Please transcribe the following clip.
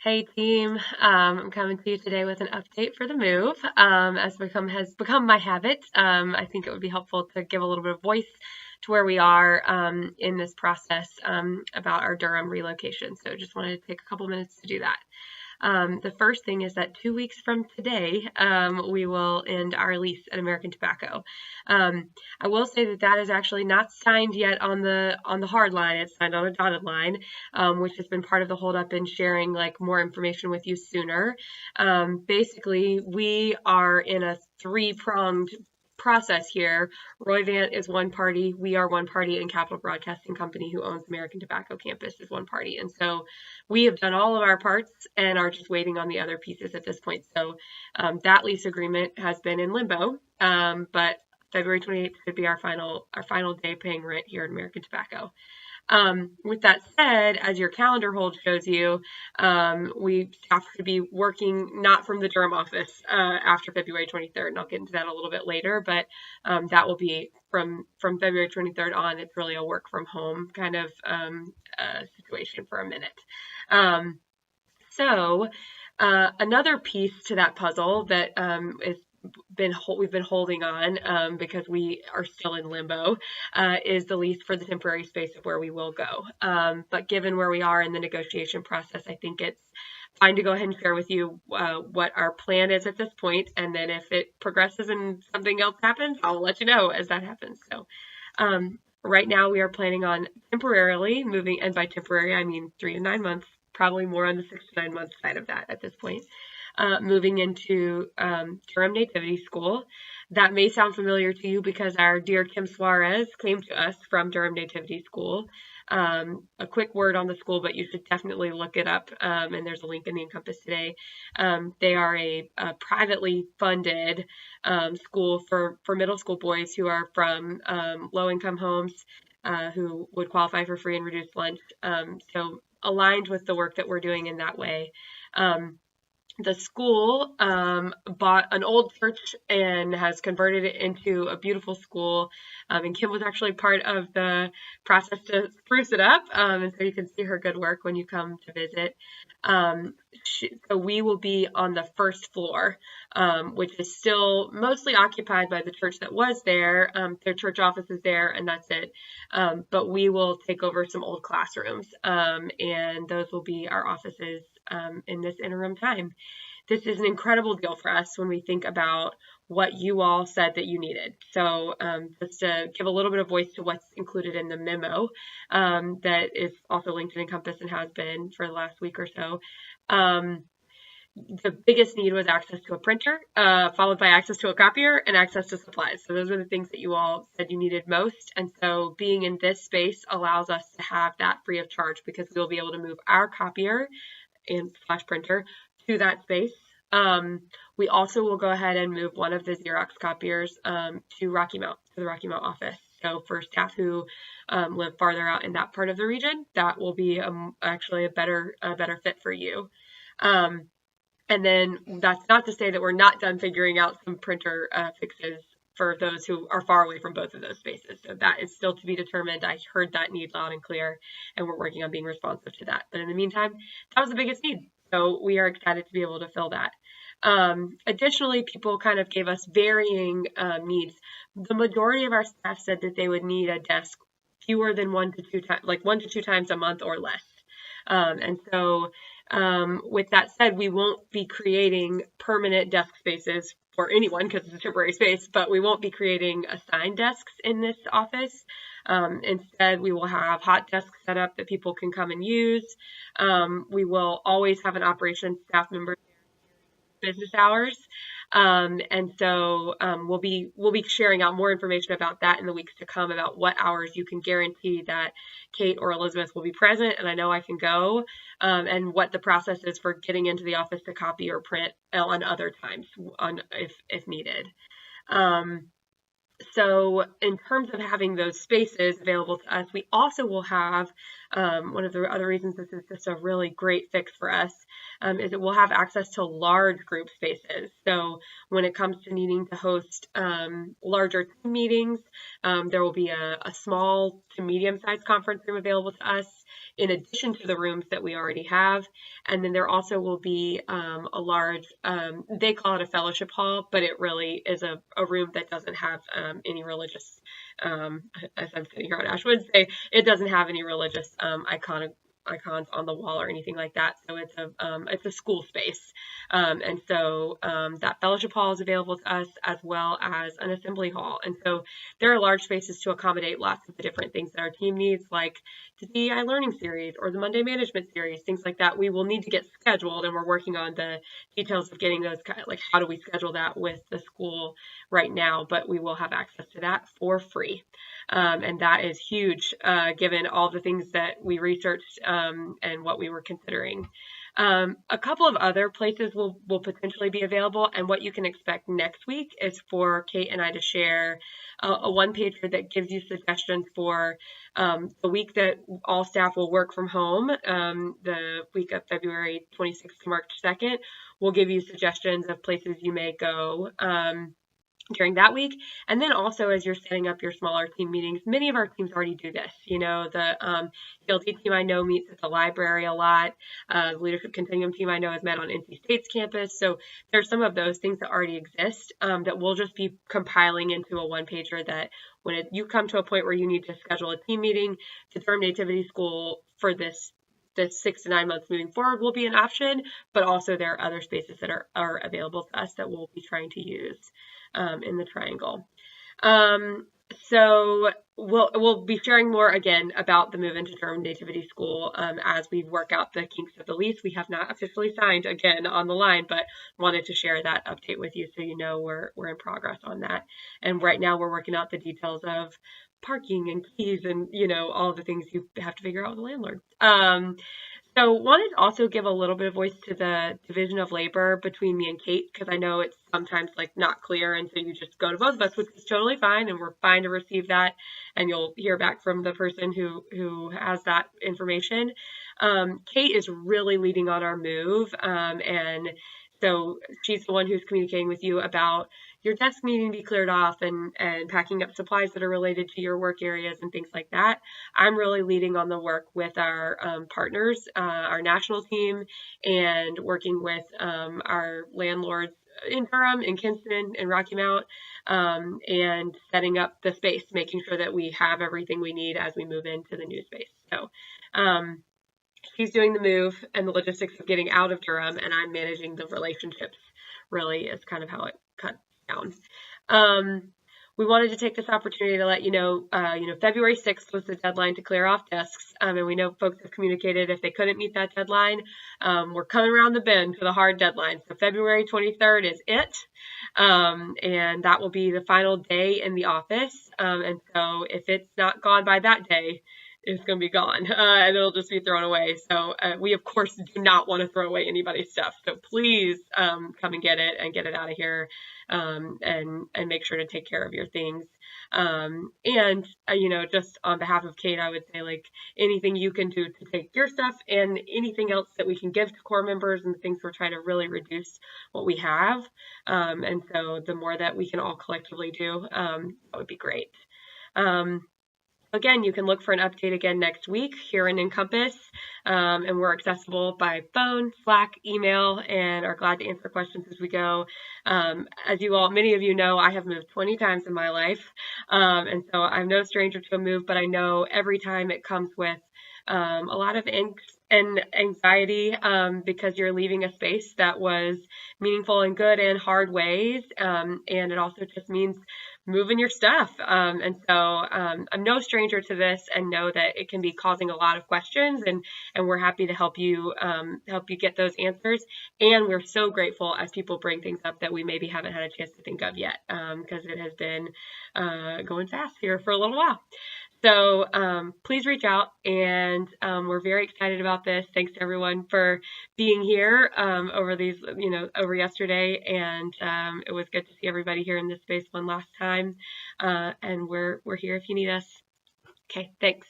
Hey team, I'm coming to you today with an update for the move. Has become my habit, I think it would be helpful to give a little bit of voice to where we are in this process about our Durham relocation. So just wanted to take a couple minutes to do that. The first thing is that 2 weeks from today, we will end our lease at American Tobacco. I will say that that is actually not signed yet on the hard line. It's signed on a dotted line, which has been part of the holdup in sharing like more information with you sooner. Basically, we are in a three-pronged process here. Roivant is one party, we are one party, and Capital Broadcasting Company, who owns American Tobacco Campus, is one party. And so we have done all of our parts and are just waiting on the other pieces at this point. So that lease agreement has been in limbo, but February 28th should be our final day paying rent here at American Tobacco. With that said, as your calendar hold shows you, we have to be working not from the Durham office after February 23rd, and I'll get into that a little bit later, but that will be from February 23rd on. It's really a work from home kind of situation for a minute. So another piece to that puzzle that we've been holding on because we are still in limbo is the lease for the temporary space of where we will go. But given where we are in the negotiation process, I think it's fine to go ahead and share with you what our plan is at this point, and then if it progresses and something else happens, I'll let you know as that happens. So right now we are planning on temporarily moving, and by temporary I mean 3 to 9 months, probably more on the 6 to 9 month side of that at this point. Moving into Durham Nativity School. That may sound familiar to you because our dear Kim Suarez came to us from Durham Nativity School. A quick word on the school, but you should definitely look it up, and there's a link in the Encompass today. They are a privately funded school for middle school boys who are from low-income homes who would qualify for free and reduced lunch. So aligned with the work that we're doing in that way. The school bought an old church and has converted it into a beautiful school. And Kim was actually part of the process to spruce it up. And so you can see her good work when you come to visit. So we will be on the first floor, which is still mostly occupied by the church that was there. Their church office is there, and that's it. But we will take over some old classrooms, and those will be our offices in this interim time. This is an incredible deal for us when we think about what you all said that you needed. So just to give a little bit of voice to what's included in the memo that is also linked in Encompass and has been for the last week or so. The biggest need was access to a printer, followed by access to a copier and access to supplies. So those are the things that you all said you needed most. And so being in this space allows us to have that free of charge because we'll be able to move our copier and flash printer to that space. We also will go ahead and move one of the Xerox copiers to the Rocky Mount office. So for staff who live farther out in that part of the region, that will be actually a better fit for you. And then that's not to say that we're not done figuring out some printer fixes for those who are far away from both of those spaces. So that is still to be determined. I heard that need loud and clear, and we're working on being responsive to that. But in the meantime, that was the biggest need. So we are excited to be able to fill that. Additionally, people kind of gave us varying needs. The majority of our staff said that they would need a desk fewer than 1 to 2 times, like 1 to 2 times a month or less. And so with that said, we won't be creating permanent desk spaces for anyone because it's a temporary space, but we won't be creating assigned desks in this office. Instead, we will have hot desks set up that people can come and use. We will always have an operations staff member business hours. And so we'll be sharing out more information about that in the weeks to come about what hours you can guarantee that Kate or Elizabeth will be present, and I know I can go, and what the process is for getting into the office to copy or print on other times if needed. So in terms of having those spaces available to us, we also will have, one of the other reasons this is just a really great fix for us, is that we'll have access to large group spaces. So when it comes to needing to host larger team meetings, there will be a small to medium-sized conference room available to us. in addition to the rooms that we already have. And then there also will be a large, they call it a fellowship hall, but it really is a room that doesn't have any religious, as I'm sitting here on Ash Wednesday, it doesn't have any religious icons on the wall or anything like that. So it's a school space. And so that fellowship hall is available to us, as well as an assembly hall. And so there are large spaces to accommodate lots of the different things that our team needs, like the DEI learning series or the Monday management series, things like that. We will need to get scheduled, and we're working on the details of getting those, like how do we schedule that with the school right now, but we will have access to that for free. And that is huge, given all the things that we researched and what we were considering. A couple of other places will potentially be available, and what you can expect next week is for Kate and I to share a one-pager that gives you suggestions for the week that all staff will work from home, the week of February 26th to March 2nd. We'll give you suggestions of places you may go during that week. And then also, as you're setting up your smaller team meetings, many of our teams already do this. You know, the ELT team I know meets at the library a lot. The Leadership Continuum team I know has met on NC State's campus. So there's some of those things that already exist that we'll just be compiling into a one-pager that when you come to a point where you need to schedule a team meeting, the Durham Nativity School for this 6 to 9 months moving forward will be an option, but also there are other spaces that are available to us that we'll be trying to use in the triangle. So we'll be sharing more again about the move into Durham Nativity School as we work out the kinks of the lease. We have not officially signed again on the line, but wanted to share that update with you so you know we're in progress on that. And right now we're working out the details of parking and keys and, you know, all the things you have to figure out with the landlord. So wanted to also give a little bit of voice to the division of labor between me and Kate, because I know it's sometimes like not clear, and so you just go to both of us, which is totally fine, and we're fine to receive that, and you'll hear back from the person who has that information. Kate is really leading on our move, and so she's the one who's communicating with you about your desk needing to be cleared off and packing up supplies that are related to your work areas and things like that. I'm really leading on the work with our partners, our national team, and working with our landlords in Durham, in Kinston, in Rocky Mount, and setting up the space, making sure that we have everything we need as we move into the new space. So she's doing the move and the logistics of getting out of Durham, and I'm managing the relationships, really, is kind of how it cuts down. We wanted to take this opportunity to let you know, February 6th was the deadline to clear off desks, and we know folks have communicated if they couldn't meet that deadline. We're coming around the bend to the hard deadline, so February 23rd is it, and that will be the final day in the office, and so if it's not gone by that day, it's going to be gone, and it'll just be thrown away. So we, of course, do not want to throw away anybody's stuff. So please come and get it out of here, and make sure to take care of your things. And just on behalf of Kate, I would say, like, anything you can do to take your stuff and anything else that we can give to core members and things, we're trying to really reduce what we have. And so the more that we can all collectively do, that would be great. Again, you can look for an update again next week here in Encompass, and we're accessible by phone, Slack, email, and are glad to answer questions as we go. As many of you know, I have moved 20 times in my life, and so I'm no stranger to a move, but I know every time it comes with a lot of angst and anxiety because you're leaving a space that was meaningful in good and hard ways, and it also just means moving your stuff. And so I'm no stranger to this, and know that it can be causing a lot of questions, and we're happy to help you get those answers. And we're so grateful as people bring things up that we maybe haven't had a chance to think of yet, because it has been going fast here for a little while. So please reach out, and we're very excited about this. Thanks to everyone for being here over yesterday, and it was good to see everybody here in this space one last time. And we're here if you need us. Okay, thanks.